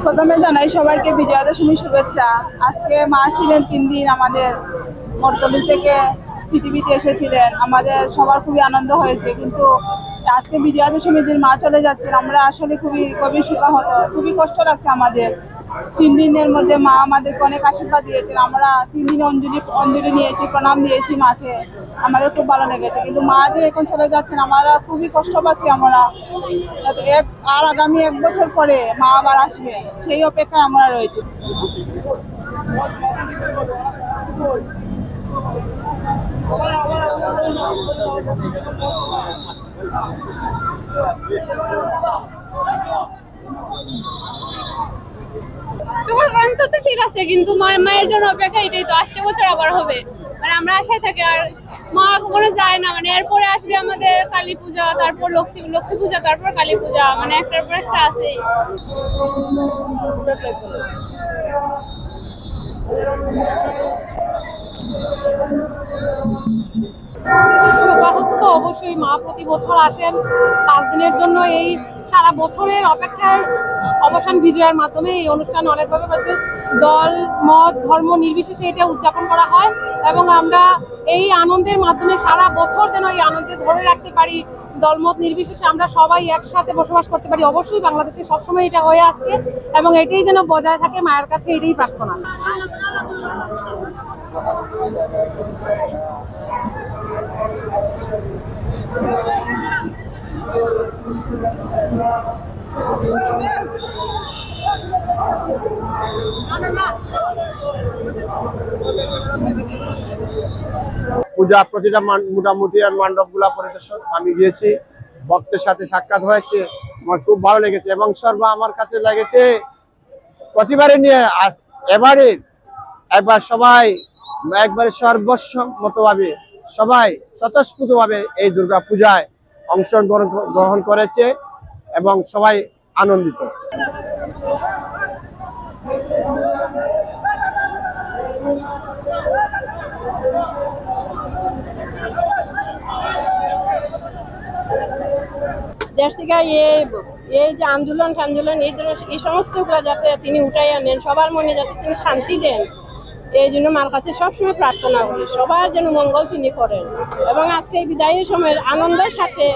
প্রথমে জানাই সবাইকে বিজয়া দশমীর শুভেচ্ছা। আজকে মা ছিলেন 3 দিন আমাদের মর্তলী থেকে পৃথিবীতে এসেছিলেন, আমাদের সবার খুবই আনন্দ হয়েছে। কিন্তু আজকে বিজয়া দশমীর দিন মা চলে যাচ্ছেন, আমরা আসলে খুবই শোকাহত, খুবই কষ্ট লাগছে আমাদের। 3 দিনের মধ্যে মা আমাদেরকে অনেক আশীর্বাদ দিয়েছেন, আমরা 3 দিন অঞ্জলি নিয়েছি, প্রণাম দিয়েছি মাকে, আমাদের খুব ভালো লেগেছে। কিন্তু মা যে এখন চলে যাচ্ছেন আমরা খুবই কষ্ট পাচ্ছি। আমরা আর আগামী 1 বছর পরে মা আবার আসবে, সেই অপেক্ষায় আমরা রয়েছি। তো ঠিক আছে, কিন্তু মায়ের জন্য অপেক্ষা, এটাই তো আসছে বছর আবার হবে, মানে আমরা আশায় থাকি। আর মা কখনো যায় না, মানে এরপরে আসবে আমাদের কালী পূজা, তারপর লক্ষ্মী পূজা, তারপর কালী পূজা, মানে একটার পর একটা আছেই। শোকাহত তো অবশ্যই। মা প্রতি বছর আসেন 5 দিনের জন্য। এই সারা বছরের অপেক্ষার অবসান বিজয়ের মাধ্যমে এই অনুষ্ঠান অনেকভাবে হয়তো দল মত ধর্ম নির্বিশেষে এটা উদযাপন করা হয়, এবং আমরা এই আনন্দের মাধ্যমে সারা বছর যেন এই আনন্দে ধরে রাখতে পারি, দলমত নির্বিশেষে আমরা সবাই একসাথে বসবাস করতে পারি। অবশ্যই বাংলাদেশে সবসময় এটা হয়ে আসছে, এবং এটাই যেন বজায় থাকে, মায়ের কাছে এটাই প্রার্থনা। পূজা প্রতিটা মোটামুটি মণ্ডপ গুলা পরিদর্শন আমি গিয়েছি, ভক্তের সাথে সাক্ষাৎ হয়েছে, আমার খুব ভালো লেগেছে। এবং আমার কাছে লেগেছে প্রতিবারে নিয়ে এবারে একবার সবাই একবারে সর্বসম্মতভাবে সবাই স্বতঃস্ফূর্তভাবে এই দুর্গা পূজায় অংশগ্রহণ করেছে এবং সবাই আনন্দিত। দেশ থেকে এই যে আন্দোলন এই সমস্তগুলো যাতে তিনি উঠাই আনেন, সবার মনে যাতে তিনি শান্তি দেন, এই জন্য মার কাছে সবসময় প্রার্থনা করি, সবার যেন মঙ্গল তিনি করেন। এবং আজকে এই বিদায়ের সময় আনন্দের সাথে,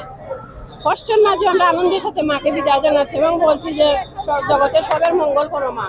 কষ্টের মাঝে আমরা আনন্দের সাথে মাকে বিদায় জানাচ্ছি এবং বলছি যে জগতের সবার মঙ্গল করো মা।